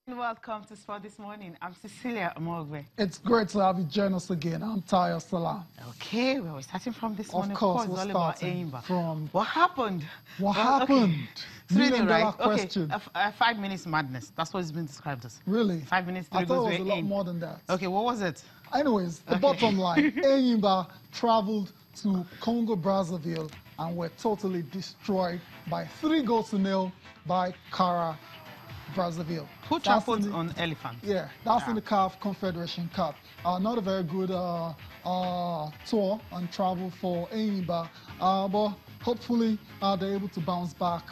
Welcome to Sport This Morning. I'm Cecilia Amogwe. It's great to have you join us again. I'm Tayo Salam. Okay, well, we're starting from this morning. Of course, we're starting from... What happened? What happened? Okay. Million dollar question. Okay, 5 minutes madness. That's what it's been described as. Really? 5 minutes, 3 I thought goes it was a lot more than that. Okay, what was it? Anyways, the bottom line. Enyimba traveled to Congo Brazzaville and were totally destroyed by 3-0 by Kara Brazzaville. Who trampled on elephant? Yeah, that's in the CAF Confederation Cup. Not a very good tour and travel for Enyimba, but hopefully they're able to bounce back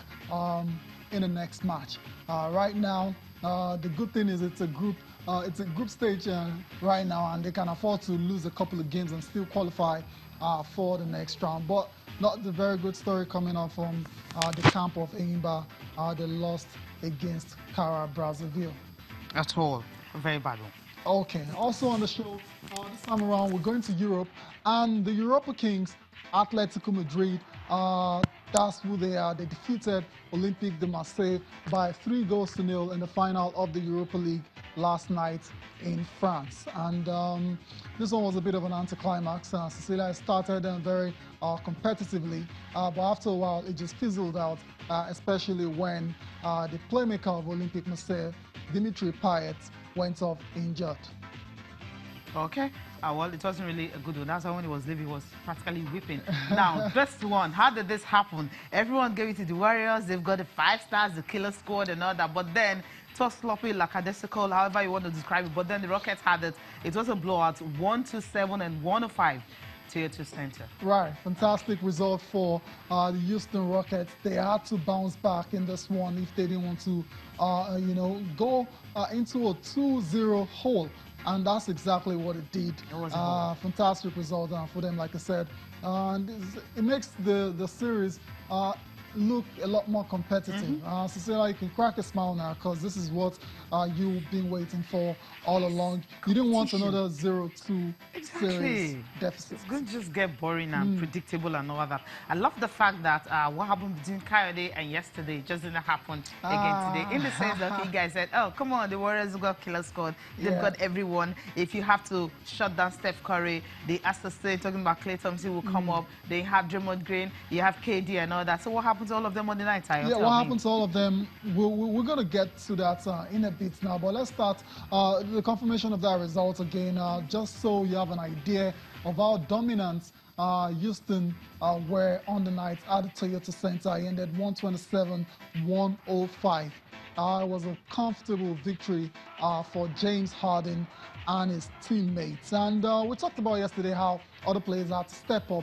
in the next match. Right now, the good thing is it's a group stage right now, and they can afford to lose a couple of games and still qualify for the next round. But not the very good story coming up from the camp of Enyimba. They lost against Kara Brazzaville. At all. A very bad one. Okay. Also on the show, this time around, we're going to Europe, and the Europa Kings, Atletico Madrid, that's who they are. They defeated Olympique de Marseille by 3-0 in the final of the Europa League last night in France. And this one was a bit of an anticlimax. Cecilia started very competitively, but after a while it just fizzled out, especially when the playmaker of Olympique Marseille, Dimitri Payet, went off injured. Okay. Well, it wasn't really a good one. That's why when he was leaving, he was practically whipping. Now, best one, how did this happen? Everyone gave it to the Warriors. They've got the 5 stars, the killer squad and all that. But then, it was sloppy, lackadaisical, however you want to describe it. But then the Rockets had it. It was a blowout, 127 and 105. Tier 2 center. Right, fantastic result for the Houston Rockets. They had to bounce back in this one if they didn't want to, go into a 2-0 hole. And that's exactly what it did. Fantastic result for them, like I said. And it makes the series look a lot more competitive. Cecilia, you can crack a smile now, because this is what you've been waiting for all along. You didn't want another 0-2 series deficit. It's going to just get boring and predictable and all that. I love the fact that what happened between Coyote and yesterday just didn't happen again today. In the sense that you guys said, oh, come on, the Warriors have got killer squad. They've got everyone. If you have to shut down Steph Curry, the assistant talking about Klay Thompson will come up. They have Draymond Green, you have KD and all that. So what happened to all of them on the night? Yeah, what happened to all of them? We're going to get to that in a bit now, but let's start the confirmation of that result again, just so you have an idea of how dominant Houston were on the night at the Toyota Center. It ended 127-105. It was a comfortable victory for James Harden and his teammates. And we talked about yesterday how other players had to step up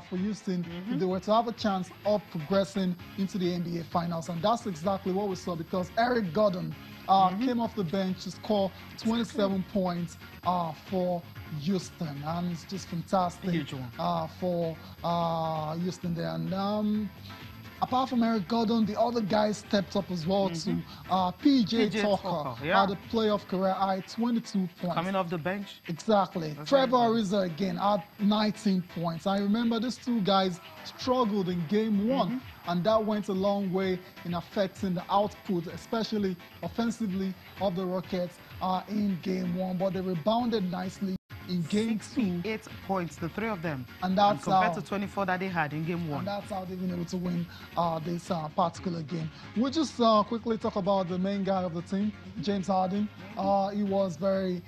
for Houston if they were to have a chance of progressing into the NBA Finals. And that's exactly what we saw, because Eric Gordon came off the bench to score 27 points for Houston. And it's just fantastic for Houston there. And apart from Eric Gordon, the other guys stepped up as well too. PJ Tucker had a playoff career high, 22 points. Coming off the bench? Exactly. Trevor Ariza again had 19 points. I remember these two guys struggled in game 1, and that went a long way in affecting the output, especially offensively, of the Rockets in game 1. But they rebounded nicely in game 2. 8 points, the 3 of them. And that's compared to 24 that they had in game 1. And that's how they've been able to win this particular game. We'll just quickly talk about the main guy of the team, James Harden. He was very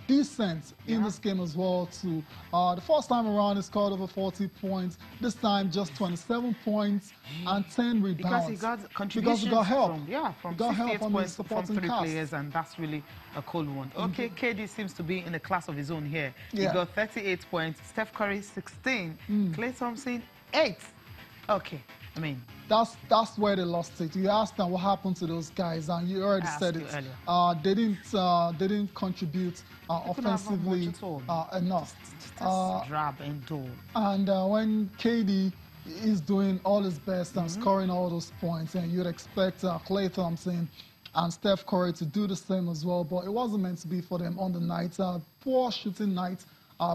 decent in this game as well too. The first time around, he scored over 40 points. This time, just 27 points and 10 rebounds. Because he got contributions he got help. From 68 points from 3 players, and that's really a cool one. Okay, KD seems to be in a class of his own here. He got 38 points. Steph Curry, 16. Klay Thompson, 8. Okay. I mean, that's where they lost it. You asked them what happened to those guys, and you already said it. They didn't contribute offensively enough. Drab and dull. And when KD is doing all his best and scoring all those points, and you'd expect Klay Thompson and Steph Curry to do the same as well, but it wasn't meant to be for them on the night. Poor shooting night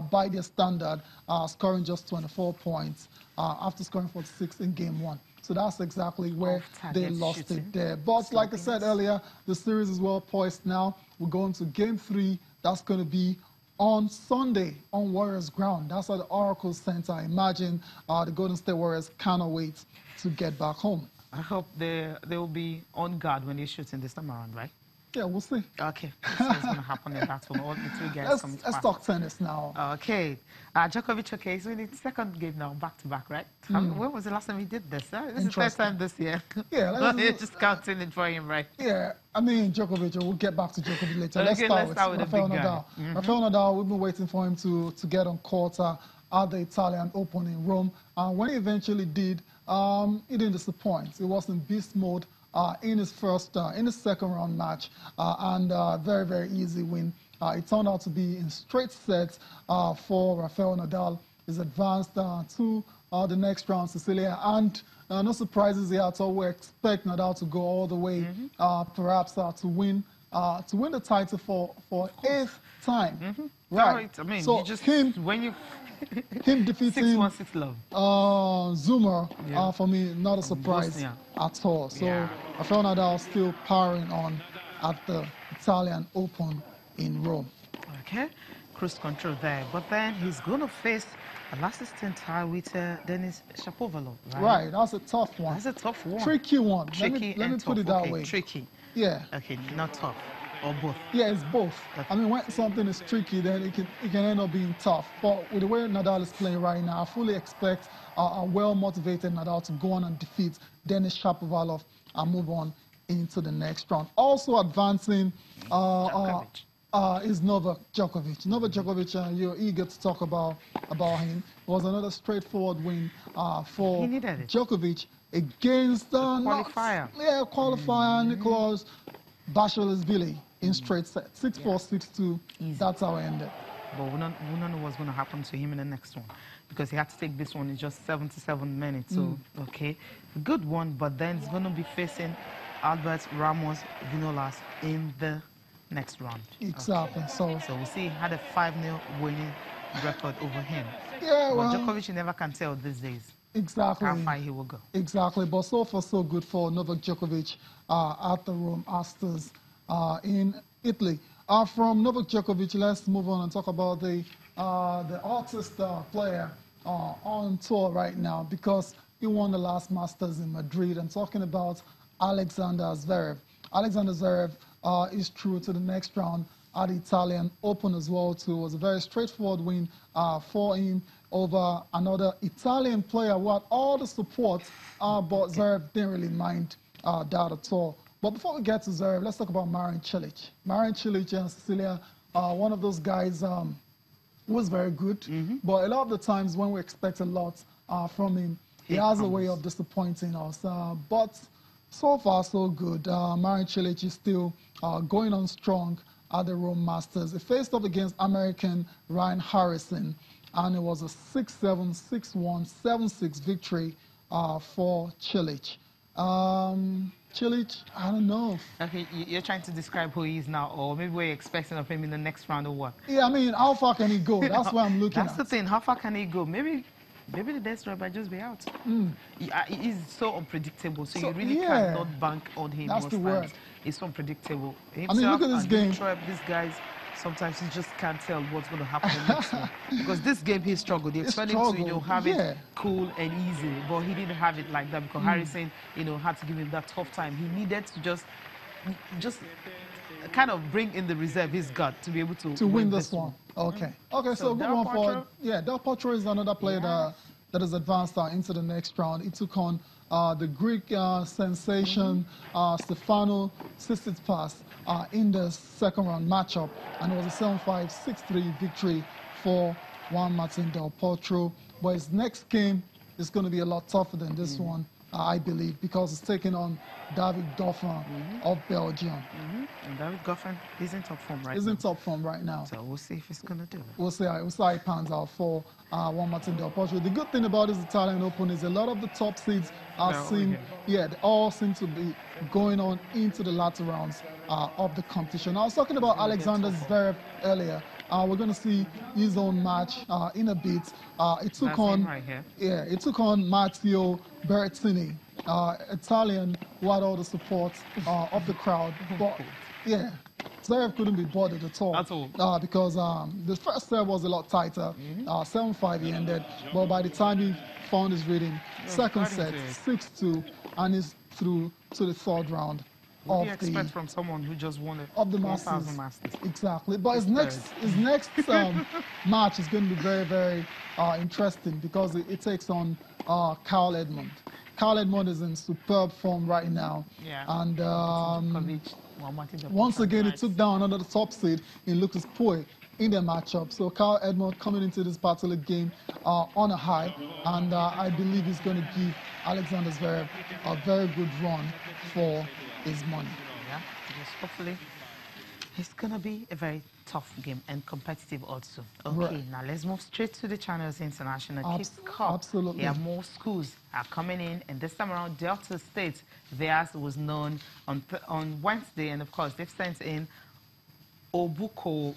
by their standard, scoring just 24 points after scoring 46 in game 1. So that's exactly where they lost shooting. it there. But like I said earlier, the series is well poised now. We're going to Game 3. That's going to be on Sunday on Warriors ground. That's at the Oracle Center. I imagine the Golden State Warriors cannot wait to get back home. I hope they will be on guard when they're shooting this time around, right? Yeah, we'll see. Okay, so it's going to happen in that one. All the three guys coming Let's talk tennis now. Okay, Djokovic, okay, so in the second game now, back-to-back, right? When was the last time he did this? This is the first time this year. Yeah, just counting it for him, right? Yeah, I mean, Djokovic, we'll get back to Djokovic later. Okay, let's start with Rafael Nadal. Rafael Nadal, we've been waiting for him to get on court at the Italian Open in Rome. When he eventually did, he didn't disappoint. He was in beast mode in his second round match, and very, very easy win. It turned out to be in straight sets for Rafael Nadal. He's advanced to the next round, Cecilia, and no surprises here at all. We expect Nadal to go all the way, perhaps to win the title for eighth time. Right. I mean, so you just him defeating 6-1-6 love. Zuma, for me, not a surprise at all. So Rafael Nadal still powering on at the Italian Open in Rome. Okay, cruise control there. But then he's going to face a last-distance tie with Denis Shapovalov, right? Right, that's a tough one. That's a tough one. Tricky one. Tricky let me put it that way. Tricky. Yeah. Okay, not tough. Or both? Yeah, it's both. I mean, when something is tricky, then it can end up being tough. But with the way Nadal is playing right now, I fully expect a well-motivated Nadal to go on and defeat Denis Shapovalov and move on into the next round. Also advancing is Novak Djokovic. Novak Djokovic, you're eager to talk about him. It was another straightforward win for Djokovic against qualifier. Qualifier Nicolas Basilashvili in straight set, 6-4, 6-2. That's how it ended. But we don't know what's going to happen to him in the next one, because he had to take this one in just 77 minutes. So, okay, good one, but then he's going to be facing Albert Ramos Vinolas in the next round. Exactly. Okay. So we'll see. He had a 5-0 winning record over him. Yeah, but Djokovic, you never can tell these days. Exactly. How far he will go. Exactly. But so far, so good for Novak Djokovic at the Rome Masters in Italy. From Novak Djokovic, let's move on and talk about the artist player on tour right now, because he won the last Masters in Madrid. I'm talking about Alexander Zverev. Alexander Zverev is through to the next round at the Italian Open as well, too. It was a very straightforward win for him over another Italian player who had all the support, but Zverev didn't really mind that at all. But before we get to Zverev, let's talk about Marin Cilic. Marin Cilic and Cecilia, one of those guys who was very good, but a lot of the times when we expect a lot from him, he has a way of disappointing us. But so far, so good. Marin Cilic is still going on strong at the Rome Masters. He faced up against American Ryan Harrison, and it was a 6-7, 6-1, 7-6 victory for Cilic. Cilic, I don't know. Okay, you're trying to describe who he is now, or maybe we're expecting of him in the next round or what? Yeah, I mean, how far can he go? That's what I'm looking at. That's the thing. How far can he go? Maybe the best might just be out. He's so unpredictable, so you really cannot bank on him. That's the word. It's unpredictable. Himself, I mean, look at this game. These guys, sometimes you just can't tell what's going to happen next one. Because this game, he struggled. They expected him to, have it cool and easy, but he didn't have it like that, because Harrison, had to give him that tough time. He needed to just kind of bring in the reserve he's got to be able to win this one. Okay, so good one for Del Potro is another player that has advanced into the next round. He took on the Greek sensation Stefano Tsitsipas in the second round matchup, and it was a 7-5, 6-3 victory for Juan Martin Del Potro. But his next game is going to be a lot tougher than this one, I believe, because it's taking on David Goffin of Belgium. And David Goffin is in top form right now. He's in top form right now. So we'll see if he's going to do it. We'll see how it pans out for Juan Martin Del Potro. The good thing about this Italian Open is a lot of the top seeds they all seem to be going on into the latter rounds of the competition. I was talking about Alexander Zverev earlier. We're going to see his own match in a bit. It took That's on, him right here. yeah, it took on Matteo Berrettini, Italian, who had all the support of the crowd. But yeah, Zverev couldn't be bothered at all. Because the first set was a lot tighter. 7-5 he ended, but by the time he found his rhythm, second set 6-2, and he's through to the third round. What do you expect from someone who just won the Masters? Exactly. But his next match is going to be very, very interesting because it takes on Kyle Edmund. Kyle Edmund is in superb form right now. Yeah. And once again, he took down another top seed in Lucas Pouille in their matchup. So Kyle Edmund coming into this battle again on a high, and I believe he's going to give Alexander Zverev a very good run for his money. Yeah, just hopefully it's going to be a very tough game and competitive also. Okay, right. Now let's move straight to the Channels International Kids Cup. Absolutely. Yeah, more schools are coming in, and this time around Delta State, theirs was known on Wednesday, and of course they've sent in Obuko,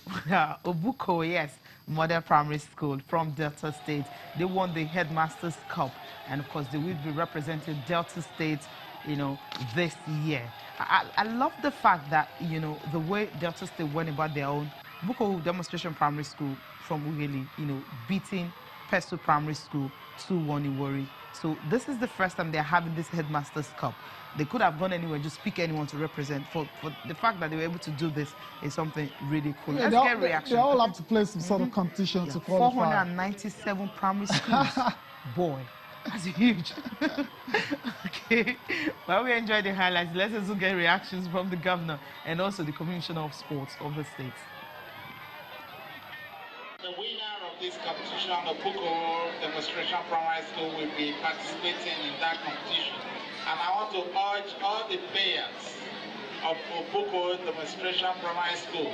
yes, Model Primary School from Delta State. They won the Headmasters Cup, and of course they will be representing Delta State, you know, this year. I love the fact that, you know, the way Delta State went about their own Buko Demonstration Primary School from Ughelli, you know, beating Pesto Primary School 2-1 in Warri. So this is the first time they're having this Headmasters Cup. They could have gone anywhere, just pick anyone to represent. For the fact that they were able to do this is something really cool. Yeah, let's get reaction. They all have to play some sort of competition to qualify. 497 primary schools. Boy, that's huge. Okay, while we enjoy the highlights, let's also get reactions from the governor and also the Commissioner of Sports of the state. The winner of this competition, Obuko Demonstration Primary School, will be participating in that competition. And I want to urge all the players of Obuko Demonstration Primary School,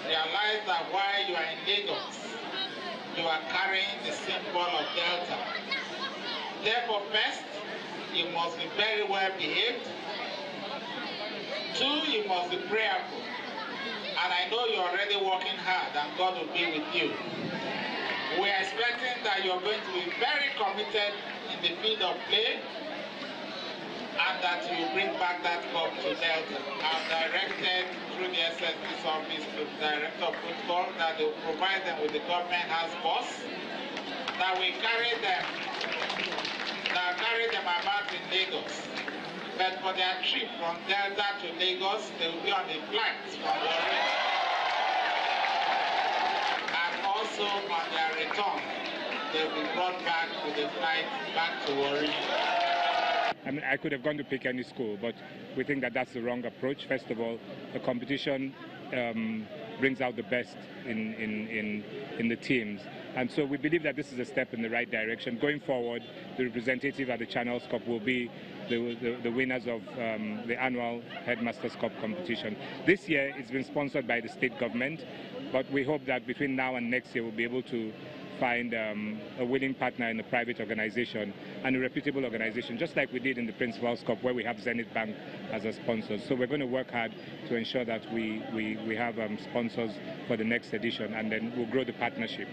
realize that while you are in Lagos, you are carrying the symbol of Delta. Therefore, first, you must be very well behaved. Two, you must be prayerful. And I know you're already working hard and God will be with you. We are expecting that you're going to be very committed in the field of play and that you bring back that cup to Delta. I've directed through the SSP's office to the Director of Football that they will provide them with the government house bus that will carry them about in Lagos. But for their trip from Delta to Lagos, they will be on the flight from Warri. And also on their return, they will be brought back with the flight back to Warri. I mean, I could have gone to pick any school, but we think that that's the wrong approach. First of all, the competition brings out the best in the teams. And so we believe that this is a step in the right direction. Going forward, the representative at the Channels Cup will be the winners of the annual Headmasters Cup competition. This year, it's been sponsored by the state government, but we hope that between now and next year, we'll be able to find a willing partner in a private organization and a reputable organization, just like we did in the Principal's Cup, where we have Zenith Bank as a sponsor. So we're going to work hard to ensure that we have sponsors for the next edition, and then we'll grow the partnership.